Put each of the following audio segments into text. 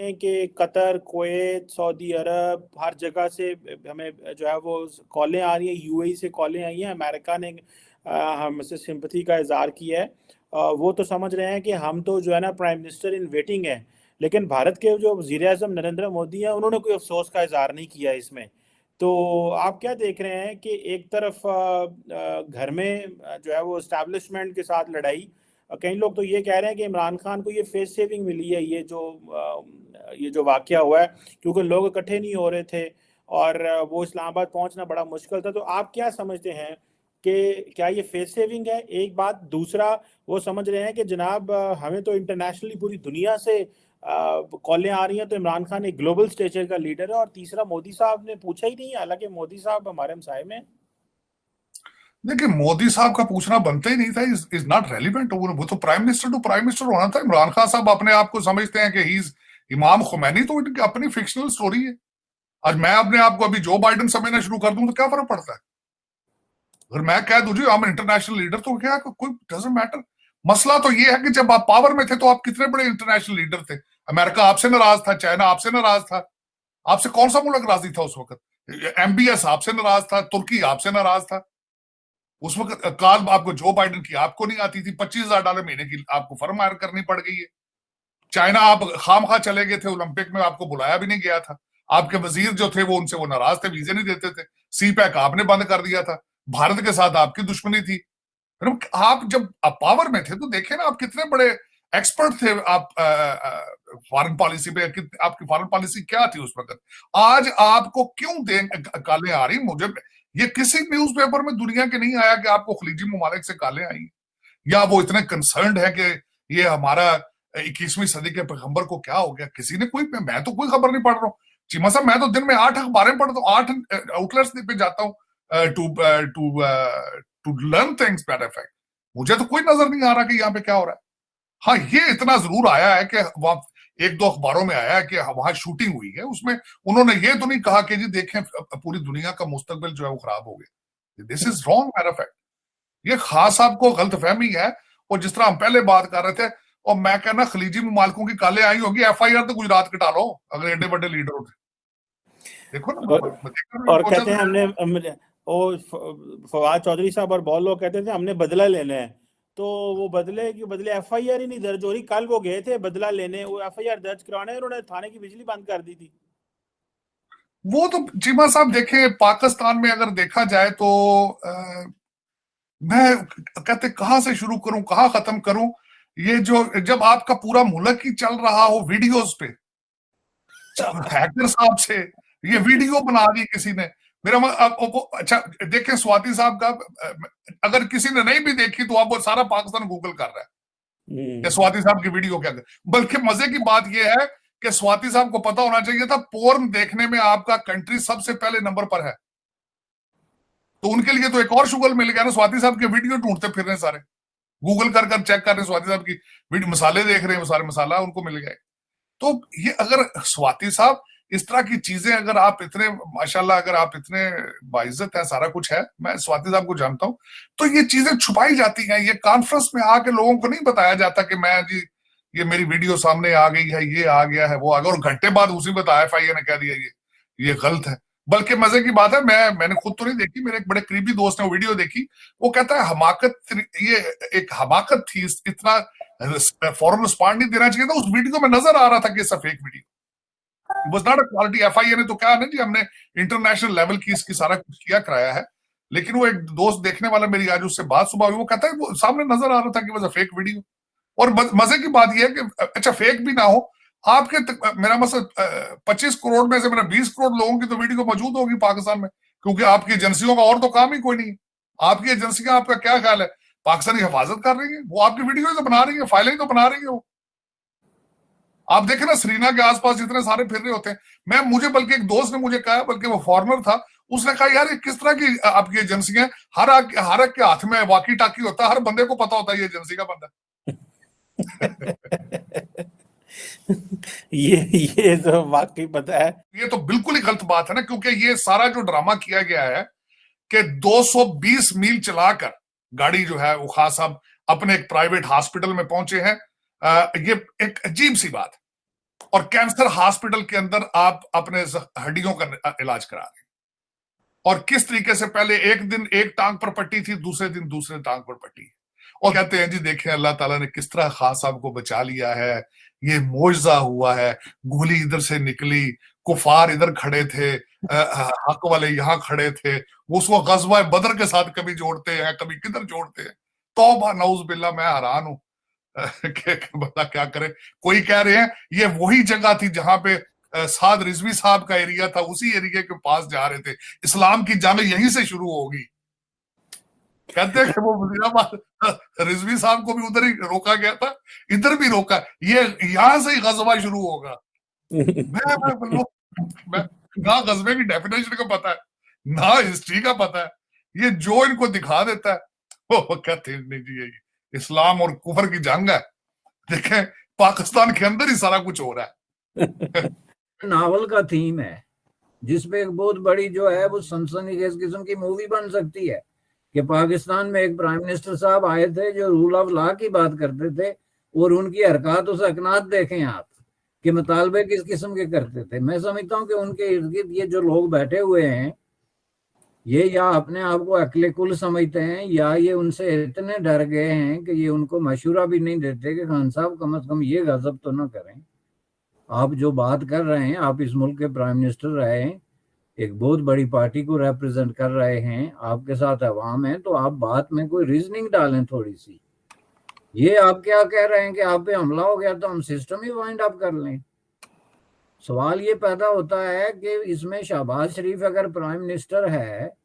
हैं कि Qatar, Kuwait, Saudi अरब, हर जगह से हमें जो है वो कॉलें आ रही हैं, यूएई से कॉलें आई हैं। अमेरिका ने हमसे सिंपथी का इजहार किया है। वो तो समझ रहे हैं कि हम तो जो है ना प्राइम मिनिस्टर इन वेटिंग है, लेकिन भारत के जो वज़ीर आज़म नरेंद्र मोदी हैं उन्होंने कोई अफसोस का इजहार नहीं किया इसमें। तो आप क्या देख रहे हैं कि एक तरफ घर में जो है वो इस्टेब्लिशमेंट के साथ लड़ाई, कई लोग तो ये कह रहे हैं कि इमरान खान को ये फेस सेविंग मिली है, ये जो वाकया हुआ है, क्योंकि लोग इकट्ठे नहीं हो रहे थे और वो इस्लामाबाद पहुंचना बड़ा मुश्किल था। तो आप क्या समझते हैं कि क्या ये फेस सेविंग है? एक बात। दूसरा, वो समझ रहे हैं कि जनाब हमें तो इंटरनेशनली पूरी दुनिया से कॉलें आ रही हैं, तो इमरान खान एक ग्लोबल स्टेचर का लीडर है। और तीसरा, मोदी साहब ने पूछा ही नहीं, हालांकि मोदी साहब हमारे हमसाए में। देखिए, मोदी साहब का पूछना बनता ही नहीं था। Is not relevant. वो तो prime minister to prime minister होना था। इमरान खान साहब अपने आप को समझते हैं कि ही इज इमाम खुमैनी, तो इनकी अपनी फिक्शनल स्टोरी है। आज मैं अपने आप को अभी जो बाइडन समझना शुरू कर दूं तो क्या फर्क पड़ता है? अगर मैं कह दूं जी हम इंटरनेशनल लीडर, तो क्या कोई डजंट मैटर। मसला तो ये है कि जब आप पावर में थे तो आप कितने बड़े इंटरनेशनल लीडर थे। अमेरिका आपसे नाराज था, चाइना आपसे नाराज था। आपसे कौन सा मुल्क राजी था उस वक्त? एमबीएस आपसे नाराज था, तुर्की आपसे नाराज था। उस वक्त काल आपको जो बाइडन की आपको नहीं आती थी, $25,000 महीने की आपको फर्म हायर करनी पड़ गई है। चाइना आप खाम खा चले गए थे, ओलंपिक में आपको बुलाया भी नहीं गया था। आपके वजीर जो थे वो उनसे वो नाराज थे, वीजे नहीं देते थे। सी पैक आपने बंद कर दिया था। भारत के साथ आपकी दुश्मनी थी। आप जब पावर में थे तो देखे ना आप कितने बड़े एक्सपर्ट थे आप फॉरेन पॉलिसी पे। आपकी फॉरेन पॉलिसी क्या थी उस वक्त? आज आपको क्यों कालें आ रही? मुझे ये किसी न्यूज़पेपर में दुनिया के नहीं आया कि आपको खलीजी ममालिक से कालें आई, या वो इतने कंसर्न्ड है कि ये हमारा 21वीं सदी के पैगंबर को क्या हो गया। किसी ने कोई, मैं तो कोई खबर नहीं पढ़ रहा हूँ चीमा साहब। मैं तो दिन में 8 अखबारें पढ़ता हूँ, 8 आउटलेट्स पे जाता हूँ to to to learn things that affect. मुझे तो कोई नजर नहीं आ रहा कि यहाँ पे क्या हो रहा है। हाँ, ये इतना जरूर आया है कि वहां एक दो अखबारों में आया है कि वहां शूटिंग हुई है। उसमें उन्होंने ये तो नहीं कहा कि जी देखें पूरी दुनिया का मुस्तकबिल जो है वो खराब हो गया। This is wrong matter fact. ये खास साहब को गलतफहमी है। और जिस तरह हम पहले बात कर रहे थे, और मैं कहना खलीजी ममालिकों की कालें आई होगी, एफआईआर तो गुजरात कटा लो अगर एडे बड़े लीडर होते। देखो और ना, कहते हैं फवाद चौधरी साहब और बहुत लोग कहते थे हमने बदला लेना है। तो वो बदले एफआईआर ही नहीं दर्ज हो रही। कल वो गए थे बदला लेने, वो एफआईआर दर्ज कराने, उन्होंने थाने की बिजली बंद कर दी थी। वो तो चीमा साहब देखें, पाकिस्तान में अगर देखा जाए तो मैं कहते कहां से शुरू करूं कहां खत्म करूं। ये जो जब आपका पूरा मुल्क ही चल रहा हो वीडियोस पे, हैकर साहब से ये वीडियो बना दी किसी ने। अच्छा देखें स्वाति साहब का, अगर किसी ने नहीं भी देखी तो आप वो सारा पाकिस्तान गूगल कर रहा है कि स्वाति साहब की वीडियो क्या। बल्कि मजे की बात यह है कि स्वाति साहब को पता होना चाहिए था पोर्न देखने में आपका कंट्री सबसे पहले नंबर पर है। तो उनके लिए तो एक और शुगल मिल गया ना, स्वाति साहब के वीडियो ढूंढते फिर रहे सारे, गूगल कर कर चेक कर रहे स्वाति साहब की वीडियो, मसाले देख रहे हैं, वो सारे मसाला उनको मिल गए। तो ये अगर स्वाति साहब इस तरह की चीजें, अगर आप इतने माशाल्लाह, अगर आप इतने बाइज्जत हैं, सारा कुछ है, मैं स्वाति साहब को जानता हूं, तो ये चीजें छुपाई जाती हैं। ये कॉन्फ्रेंस में आके लोगों को नहीं बताया जाता कि मैं जी ये मेरी वीडियो सामने आ गई है, ये आ गया है, वो आ गया, और घंटे बाद उसी में एफआईआर ने कह दिया ये गलत है। बल्कि मजे की बात है, मैंने खुद तो नहीं देखी, मेरे एक बड़े करीबी दोस्त ने वो वीडियो देखी। वो कहता है हमाकत, ये एक हमाकत थी, इतना फौरन रिस्पॉन्ड नहीं देना चाहिए था। उस वीडियो में नजर आ रहा था कि it's a fake video, it was not a quality. FIR ने तो कहा ना जी हमने इंटरनेशनल लेवल की इसकी सारा कुछ किया कराया है। लेकिन वो एक दोस्त देखने वाला, मेरी आज उससे बात सुबह हुई, वो कहता है वो सामने नजर आ रहा था कि वाज अ फेक वीडियो। और मजे की बात यह है कि अच्छा फेक भी ना हो, आपके मेरा मतलब 25 करोड़ में से मेरा 20 करोड़ लोगों की तो वीडियो मौजूद होगी पाकिस्तान में, क्योंकि आपकी एजेंसियों का और तो काम ही कोई नहीं। आपकी एजेंसियां, आपका क्या ख्याल है, पाकिस्तानी हिफाजत कर रही है? वो आपकी वीडियो तो बना रही है, फाइलें तो बना रही है वो। आप देखें ना श्रीना के आसपास जितने सारे फिर रहे होते हैं। मुझे बल्कि एक दोस्त ने मुझे कहा, बल्कि वो फॉरनर था, उसने कहा यार ये किस तरह की आपकी एजेंसियां, हर एक के हाथ में वाकी टाकी होता है, हर बंदे को पता होता है ये एजेंसी का बंदा। ये तो वाकई पता है। ये तो बिल्कुल ही गलत बात है ना, क्योंकि ये सारा जो ड्रामा किया गया है कि 220 मील चलाकर गाड़ी जो है वो खास साहब अपने एक प्राइवेट हॉस्पिटल में पहुंचे हैं, ये एक अजीब सी बात है। और कैंसर हॉस्पिटल के अंदर आप अपने हड्डियों का इलाज करा रहे हैं। और किस तरीके से पहले एक दिन एक टांग पर पट्टी थी, दूसरे दिन दूसरे टांग पर पट्टी, और कहते हैं जी देखें अल्लाह ताला ने किस तरह खान साहब को बचा लिया है, ये मोजा हुआ है, गोली इधर से निकली, कुफार इधर खड़े थे, हक वाले यहां खड़े थे, वो उसको गजवा बदर के साथ कभी जोड़ते हैं, कभी किधर जोड़ते हैं। तौबा नऊज बिल्ला, मैं हैरान हूं बता क्या करे। कोई कह रहे हैं ये वही जगह थी जहां पे साद रिजवी साहब का एरिया था, उसी एरिया के पास जा रहे थे, इस्लाम की जंग यहीं से शुरू होगी। कहते हैं कि वो वजीराबाद रिजवी साहब को भी उधर ही रोका गया था, इधर भी रोका, ये यहां से ही गजवा शुरू होगा। मैं ना गजबे की डेफिनेशन का पता है, ना हिस्ट्री का पता है, ये जो इनको दिखा देता है वो कहते हैं नहीं जी ये इस्लाम और कुफर की जंग है। देखें पाकिस्तान के अंदर ही सारा कुछ हो रहा है। नावल का थीम है जिसपे एक बहुत बड़ी जो है वो सनसनीखेज किस्म की मूवी बन सकती है कि पाकिस्तान में एक प्राइम मिनिस्टर साहब आए थे जो रूल ऑफ लॉ की बात करते थे और उनकी हरकत उस अकनात देखें आप कि मुतालबे किस किस्म के करते थे। मैं समझता हूँ कि उनके इर्द गिर्द ये जो लोग बैठे हुए हैं ये या अपने आप को अकले कुल समझते हैं या ये उनसे इतने डर गए हैं कि ये उनको मशूरा भी नहीं देते कि खान साहब कम से कम ये गजब तो ना करें। आप जो बात कर रहे हैं, आप इस मुल्क के प्राइम मिनिस्टर रहे हैं, एक बहुत बड़ी पार्टी को रिप्रेजेंट कर रहे हैं, आपके साथ अवाम है, तो आप बात में कोई रीजनिंग डालें थोड़ी सी। ये आप क्या कह रहे हैं कि आप पे हमला हो गया तो हम सिस्टम ही वाइंड अप कर लें। सवाल ये पैदा होता है कि इसमें शहबाज शरीफ अगर प्राइम मिनिस्टर है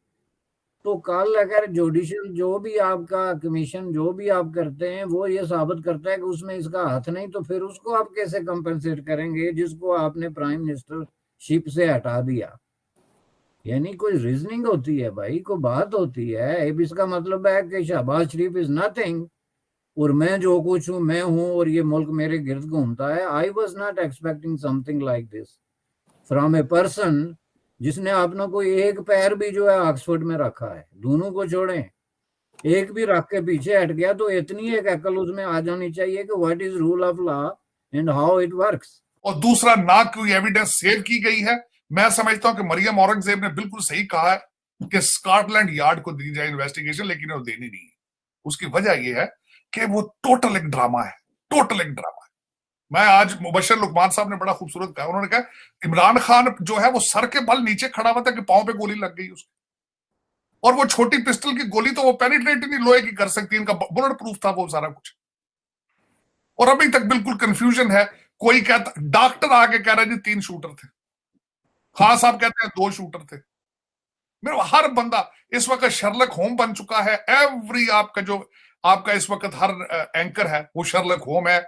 तो कल अगर जुडिशियल जो भी आपका कमीशन जो भी आप करते हैं वो ये साबित करता है कि उसमें इसका हाथ नहीं, तो फिर उसको आप कैसे कंपेंसेट करेंगे जिसको आपने प्राइम मिनिस्टरशिप से हटा दिया। यानी कोई रीजनिंग होती है भाई, कोई बात होती है। अब इसका मतलब है कि शहबाज शरीफ इज नथिंग और मैं जो कुछ हूं मैं हूं और ये मुल्क मेरे गिर्द घूमता है। I was not expecting something like this from a person जिसने अपना कोई एक पैर भी जो है ऑक्सफोर्ड में रखा है, दोनों को छोड़ें, एक भी रख के पीछे हट गया तो इतनी एक अकल उसमें आ जानी चाहिए कि what is rule of law and how it works. और दूसरा, ना कोई एविडेंस सेव की गई है। मैं समझता हूं कि मरियम औरंगजेब ने बिल्कुल सही कहा है कि स्कॉटलैंड यार्ड को दी जाए इन्वेस्टिगेशन, लेकिन वो देनी नहीं है। उसकी वजह यह है कि वो टोटल एक ड्रामा है, टोटल एक ड्रामा है। मैं आज मुबशर लुकमान साहब ने बड़ा खूबसूरत कहा, उन्होंने कहा इमरान खान जो है वो सर के बल नीचे खड़ा हुआ था कि पांव पे गोली लग गई उसके, और वो छोटी पिस्टल की गोली तो वो पेनिट्रेट ही नहीं लोहे की कर सकती, इनका बुलेट प्रूफ था वो सारा कुछ। और अभी तक बिल्कुल कंफ्यूजन है। कोई कहता, डॉक्टर आके कह रहा है जी 3 शूटर थे, खान साहब कहते हैं 2 शूटर थे। मेरे हर बंदा इस वक्त शर्लक होम बन चुका है। एवरी आपका जो आपका इस वक्त हर एंकर है वो शर्लक होम है।